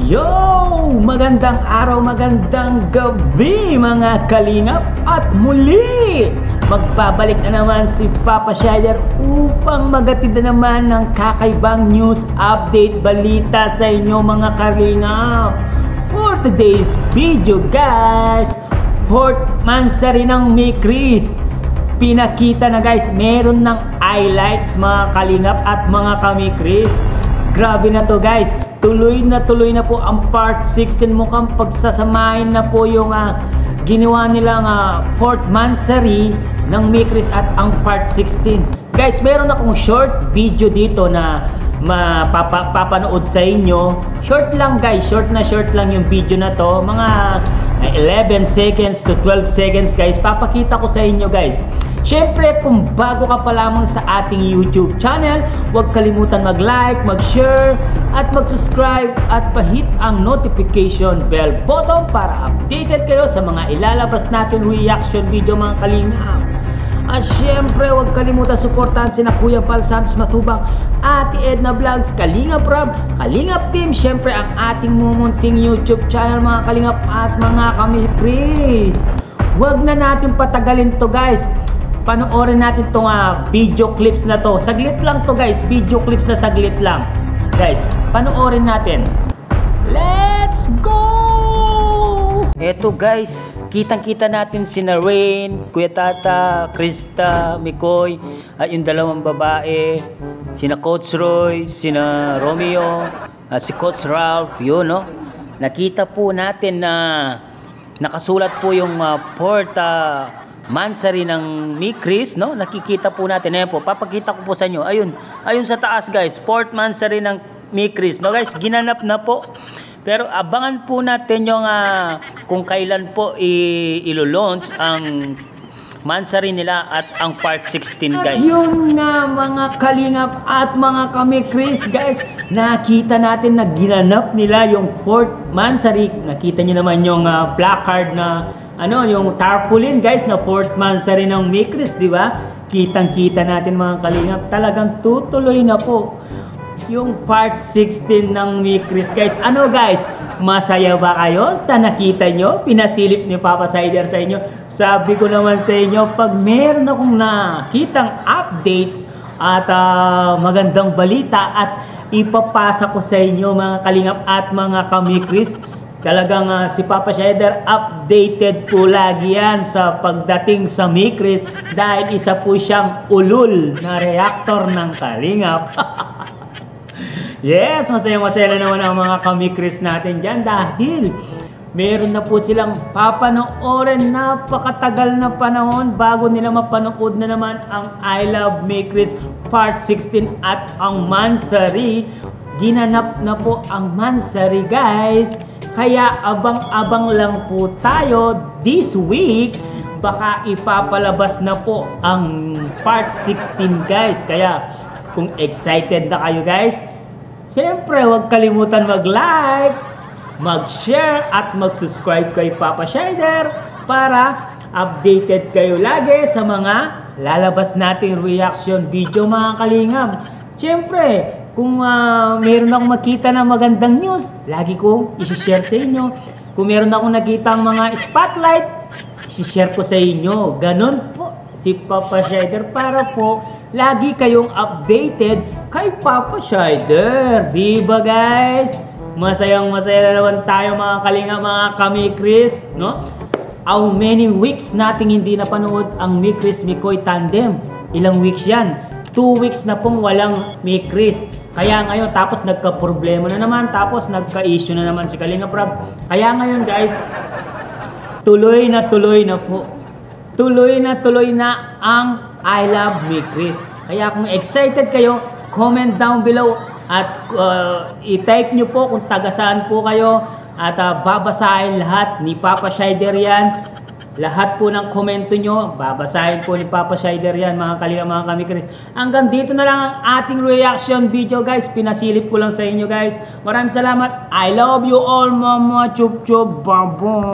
Yo! Magandang araw, magandang gabi mga kalingap. At muli, magbabalik na naman si Papa Shider upang magatid na naman ng kakaibang news update balita sa inyo mga kalingap. For today's video guys, Port Mansari ng Mikris. Pinakita na guys, meron ng highlights mga kalingap at mga kamikris. Grabe na to guys. Tuloy na po ang part 16. Mukhang pagsasamahin na po yung ginawa nilang Port Mansari ng Mikris at ang part 16. Guys, meron akong short video dito na papanood sa inyo. Short lang guys, short lang yung video na to. Mga 11 seconds to 12 seconds guys. Papakita ko sa inyo guys. Siyempre, kung bago ka pa lamang sa ating YouTube channel, huwag kalimutan mag-like, mag-share, at mag-subscribe at pahit ang notification bell button para updated kayo sa mga ilalabas natin reaction video mga kalingap. At siyempre, huwag kalimutan suportahan sina Kuya Val Santos Matubang, Ate Edna Vlogs, Kalingap Rob, Kalingap Team, siyempre ang ating mumunting YouTube channel mga kalingap at mga kamikris. Huwag na natin patagalin to guys. Panoorin natin itong video clips na to. Saglit lang to guys. Video clips na saglit lang. Guys, panoorin natin. Let's go! Eto guys, kitang-kita natin sina Rain, Kuya Tata, Krista, Mikoy, at yung dalawang babae, sina Coach Roy, sina Romeo, si Coach Ralph, yun no. Nakita po natin na nakasulat po yung Port Mansari ng Mikris, no? Nakikita po natin. Ayan po, papakita ko po sa inyo. Ayun sa taas guys, Port Mansari ng Mikris, no guys, ginanap na po. Pero abangan po natin yung kung kailan po ilo-launch ang Mansari nila at ang part 16 guys. Yun nga mga kalingap at mga kamikris guys, nakita natin na ginanap nila yung Port Mansari. Nakita nyo naman yung placard na yung tarpaulin guys na Port Mansari ng Mikris, di ba? Kitang-kita natin mga kalingap, talagang tutuloy na po yung part 16 ng Mikris guys. Ano guys, masaya ba kayo sa nakita nyo? Pinasilip ni Papa Shider sa inyo. Sabi ko naman sa inyo, pag meron akong nakitang updates at magandang balita at ipapasa ko sa inyo mga kalingap at mga kamikris, talagang si Papa Shider updated po lagi yan sa pagdating sa Mikris dahil isa po siyang ulul na reactor ng kalingap. Yes, masaya-masaya na naman ang mga kamikris natin dyan dahil meron na po silang papanoorin. Napakatagal na panahon bago nila mapanood na naman ang I Love Mikris Part 16 at ang Mansari. Ginanap na po ang Mansari guys. Kaya abang-abang lang po tayo this week. Baka ipapalabas na po ang Part 16 guys. Kaya kung excited na kayo guys, siyempre, huwag kalimutan mag-like, mag-share, at mag-subscribe kay Papa Shider para updated kayo lagi sa mga lalabas nating reaction video mga kalingam. Siyempre, kung meron akong makita na magandang news, lagi ko isi-share sa inyo. Kung meron akong nakita ang mga spotlight, isi-share ko sa inyo. Ganon po si Papa Shider para po lagi kayong updated kay Papa Shider. Diba guys? Masayang-masaya na naman tayo mga kalinga, mga kamikris, no? How many weeks nating hindi napanood ang Mikris Mikoy tandem? Ilang weeks yan? 2 weeks na pong walang Mikris. Kaya ngayon, tapos nagka-problema na naman, tapos nagka-issue na naman si Kalingap Rob. Kaya ngayon guys, tuloy na po. Tuloy na ang I Love Mikris. Kaya kung excited kayo, comment down below at i-type nyo po kung taga saan po kayo at babasahin lahat ni Papa Shider yan. Lahat po ng komento nyo, babasahin po ni Papa Shider yan mga kalingap, mga kamikris. Hanggang dito na lang ang ating reaction video guys. Pinasilip ko lang sa inyo guys. Maraming salamat. I love you all mama. Chup chup. Bye bye.